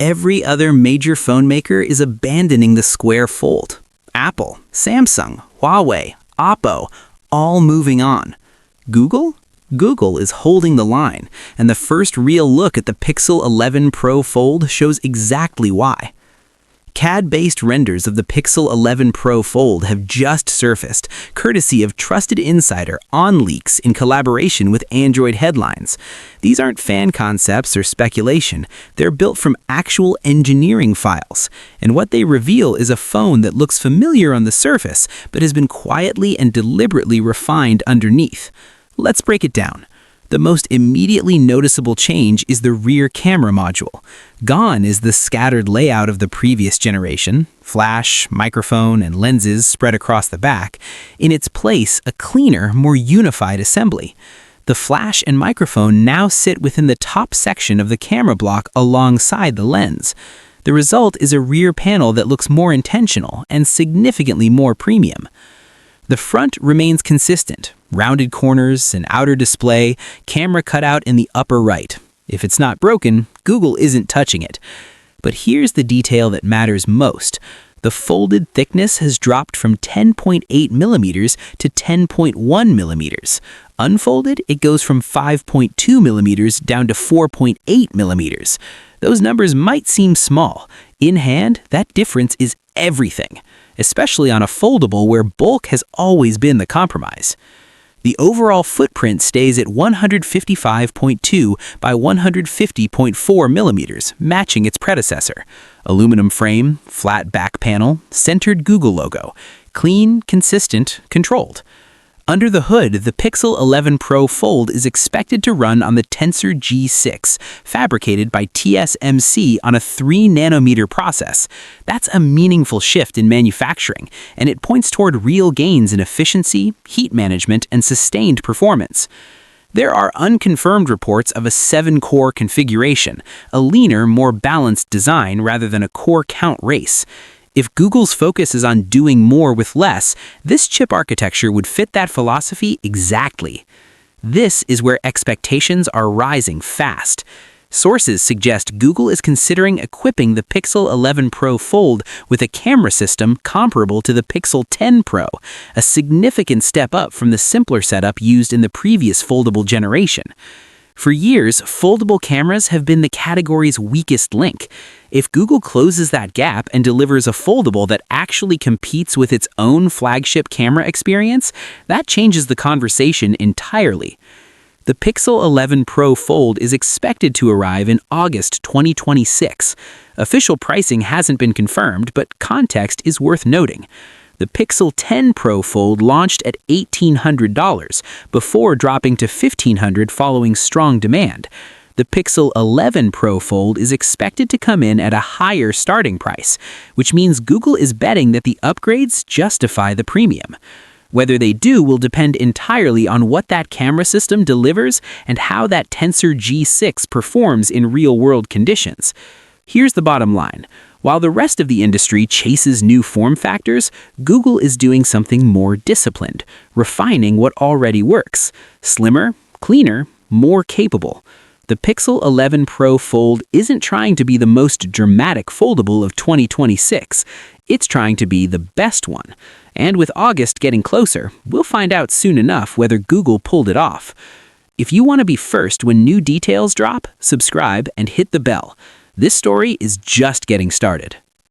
Every other major phone maker is abandoning the square fold. Apple, Samsung, Huawei, Oppo, all moving on. Google? Google is holding the line, and the first real look at the Pixel 11 Pro Fold shows exactly why. CAD-based renders of the Pixel 11 Pro Fold have just surfaced, courtesy of trusted insider OnLeaks in collaboration with Android Headlines. These aren't fan concepts or speculation. They're built from actual engineering files, and what they reveal is a phone that looks familiar on the surface, but has been quietly and deliberately refined underneath. Let's break it down. The most immediately noticeable change is the rear camera module. Gone is the scattered layout of the previous generation, flash, microphone, and lenses spread across the back. In its place, a cleaner, more unified assembly. The flash and microphone now sit within the top section of the camera block alongside the lens. The result is a rear panel that looks more intentional and significantly more premium. The front remains consistent. Rounded corners, an outer display, camera cutout in the upper right. If it's not broken, Google isn't touching it. But here's the detail that matters most. The folded thickness has dropped from 10.8 millimeters to 10.1 millimeters. Unfolded, it goes from 5.2 millimeters down to 4.8 millimeters. Those numbers might seem small. In hand, that difference is everything, especially on a foldable where bulk has always been the compromise. The overall footprint stays at 155.2 by 150.4 millimeters, matching its predecessor. Aluminum frame, flat back panel, centered Google logo. Clean, consistent, controlled. Under the hood, the Pixel 11 Pro Fold is expected to run on the Tensor G6, fabricated by TSMC on a 3-nanometer process. That's a meaningful shift in manufacturing, and it points toward real gains in efficiency, heat management, and sustained performance. There are unconfirmed reports of a 7-core configuration, a leaner, more balanced design rather than a core count race. If Google's focus is on doing more with less, this chip architecture would fit that philosophy exactly. This is where expectations are rising fast. Sources suggest Google is considering equipping the Pixel 11 Pro Fold with a camera system comparable to the Pixel 10 Pro, a significant step up from the simpler setup used in the previous foldable generation. For years, foldable cameras have been the category's weakest link. If Google closes that gap and delivers a foldable that actually competes with its own flagship camera experience, that changes the conversation entirely. The Pixel 11 Pro Fold is expected to arrive in August 2026. Official pricing hasn't been confirmed, but context is worth noting. The Pixel 10 Pro Fold launched at $1,800 before dropping to $1,500 following strong demand. The Pixel 11 Pro Fold is expected to come in at a higher starting price, which means Google is betting that the upgrades justify the premium. Whether they do will depend entirely on what that camera system delivers and how that Tensor G6 performs in real-world conditions. Here's the bottom line. While the rest of the industry chases new form factors, Google is doing something more disciplined, refining what already works. Slimmer, cleaner, more capable. The Pixel 11 Pro Fold isn't trying to be the most dramatic foldable of 2026. It's trying to be the best one. And with August getting closer, we'll find out soon enough whether Google pulled it off. If you want to be first when new details drop, subscribe and hit the bell. This story is just getting started.